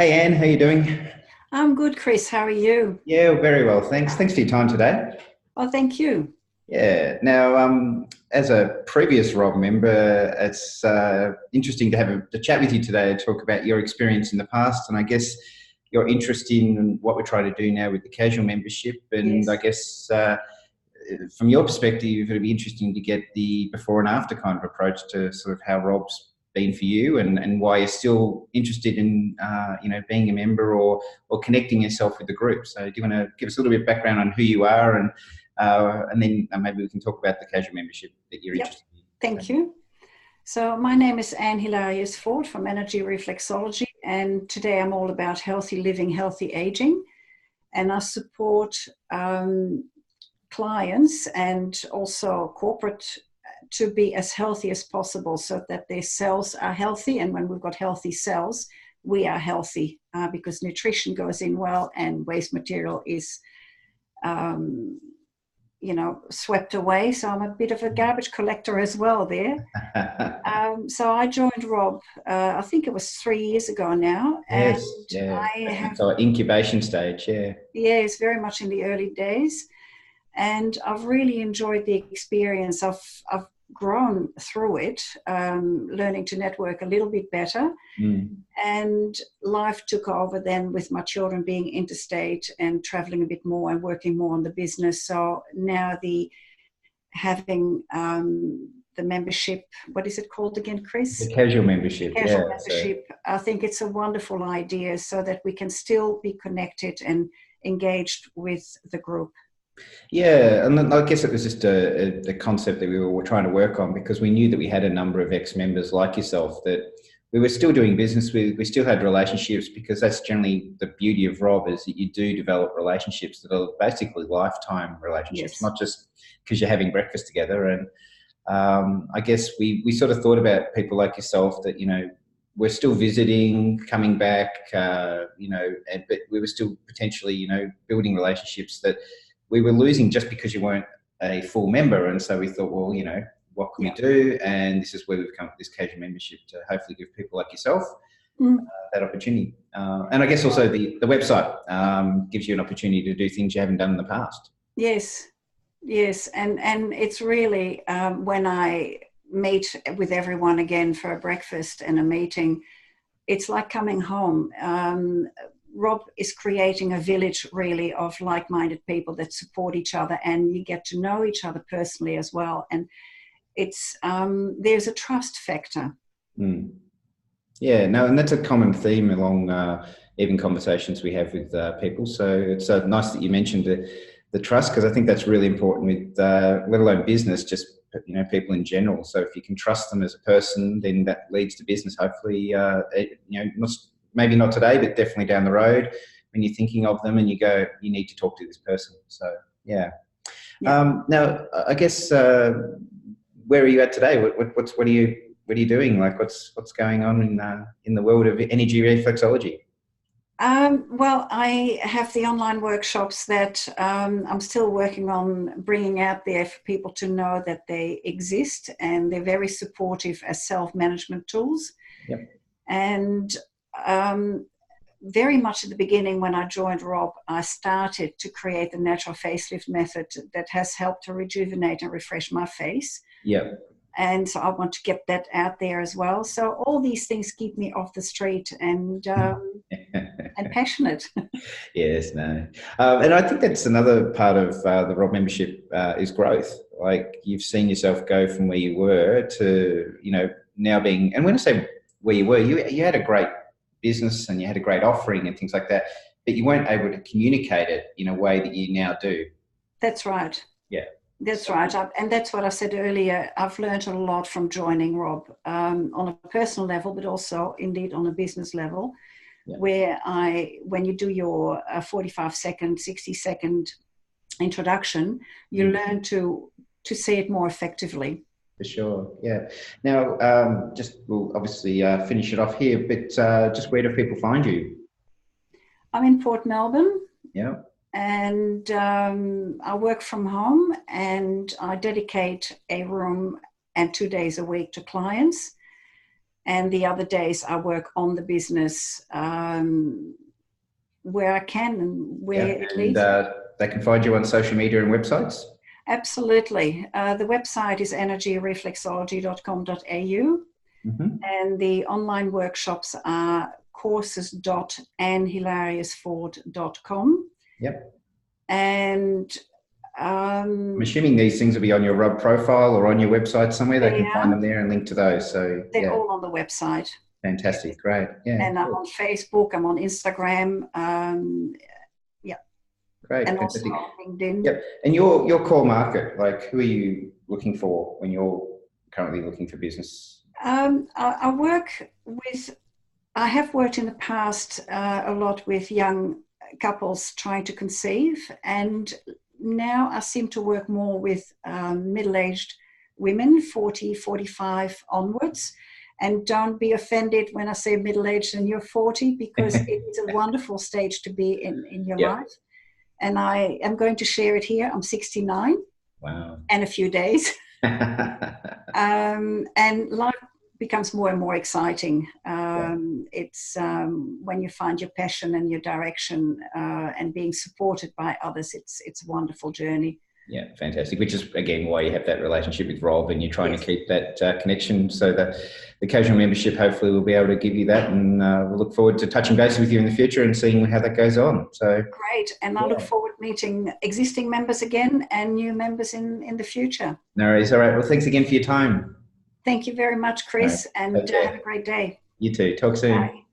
Hey Anne, how you doing? I'm good, Chris. How are you? Yeah, very well, thanks. Thanks for your time today. Oh, thank you. Yeah. Now, as a previous RoB member, it's interesting to have a chat with you today to talk about your experience in the past, and I guess your interest in what we're trying to do now with the casual membership. And I Yes. guess from your perspective, it'd be interesting to get the before and after kind of approach to sort of how RoB's been for you, and why you're still interested in being a member or connecting yourself with the group. So do you want to give us a little bit of background on who you are, and then maybe we can talk about the casual membership that you're Yep. interested in. So, Thank you. So, my name is Anne Hilarius-Ford from Energy Reflexology, and today I'm all about healthy living, healthy aging. And I support clients and also corporate to be as healthy as possible so that their cells are healthy. And when we've got healthy cells, we are healthy because nutrition goes in well and waste material is um, swept away. So I'm a bit of a garbage collector as well there. So I joined RoB, I think it was 3 years ago now, and yes, yeah. I have, So incubation stage, yeah. yeah, it's very much in the early days, and I've really enjoyed the experience. I've grown through it, learning to network a little bit better, Mm. and life took over then with my children being interstate and traveling a bit more and working more on the business. So now the having the membership, what is it called again, The Chris? casual The membership, casual yeah. So membership. I think it's a wonderful idea so that we can still be connected and engaged with the group. yeah, and then I guess it was just a concept that we were trying to work on because we knew that we had a number of ex-members like yourself that we were still doing business with. We still had relationships because that's generally the beauty of RoB is that you do develop relationships that are basically lifetime relationships, Yes. not just because you're having breakfast together. And I guess we sort of thought about people like yourself that, we're still visiting, coming back, but we were still potentially, building relationships that we were losing just because you weren't a full member. And so we thought, well, what can we Yeah. do? And this is where we've come up with this casual membership to hopefully give people like yourself Mm. that opportunity. And I guess also the website gives you an opportunity to do things you haven't done in the past. Yes. Yes. And it's really when I meet with everyone again for a breakfast and a meeting, it's like coming home. RoB is creating a village really of like-minded people that support each other, and you get to know each other personally as well. And it's there's a trust factor. Mm. Yeah, no, and that's a common theme along even conversations we have with people. So it's nice that you mentioned the trust because I think that's really important with, let alone business, just people in general. So if you can trust them as a person, then that leads to business. Hopefully, maybe not today, but definitely down the road when you're thinking of them and you go, you need to talk to this person. So yeah. Yeah. Now, I guess where are you at today? What are you doing? Like, what's going on in the world of energy reflexology? Well, I have the online workshops that I'm still working on bringing out there for people to know that they exist, and they're very supportive as self-management tools. Yep. And very much at the beginning when I joined RoB, I started to create the natural facelift method that has helped to rejuvenate and refresh my face. Yep. And so I want to get that out there as well. So all these things keep me off the street and passionate. Yes, no, and I think that's another part of the RoB membership is growth. Like you've seen yourself go from where you were to now being, and when I say where you were, you had a great business and you had a great offering and things like that, but you weren't able to communicate it in a way that you now do. That's right. Yeah. That's So, right. And that's what I said earlier. I've learned a lot from joining RoB on a personal level, but also indeed on a business level, yeah. where when you do your 45-second, 60-second introduction, you learn to say it more effectively. For sure, yeah. Now, just we'll obviously finish it off here, but just where do people find you? I'm in Port Melbourne, Yeah. and I work from home, and I dedicate a room and 2 days a week to clients. And the other days I work on the business where I can and where it leads. They can find you on social media and websites? Absolutely. The website is energyreflexology.com.au. And the online workshops are courses.annhilarius-ford.com. Yep. And I'm assuming these things will be on your RoB profile or on your website somewhere. They can find them there and link to those. So they're all on the website. Fantastic. Great. Yeah. And I'm on Facebook, I'm on Instagram. Great. And Fantastic. also on LinkedIn. Yep. And your core market, like who are you looking for when you're currently looking for business? I have worked in the past a lot with young couples trying to conceive, and now I seem to work more with middle-aged women, 40, 45 onwards. And don't be offended when I say middle-aged and you're 40, because it is a wonderful stage to be in your life. And I am going to share it here. I'm 69. Wow. And a few days. And life becomes more and more exciting. It's when you find your passion and your direction and being supported by others, it's a wonderful journey. Yeah, fantastic. Which is, again, why you have that relationship with RoB, and you're trying to keep that connection. So the casual membership hopefully will be able to give you that, and we'll look forward to touching base with you in the future and seeing how that goes on. So great, and I look forward to meeting existing members again and new members in the future. No worries. All right. Well, thanks again for your time. Thank you very much, Chris, and have a great day. You too. Talk soon. Bye.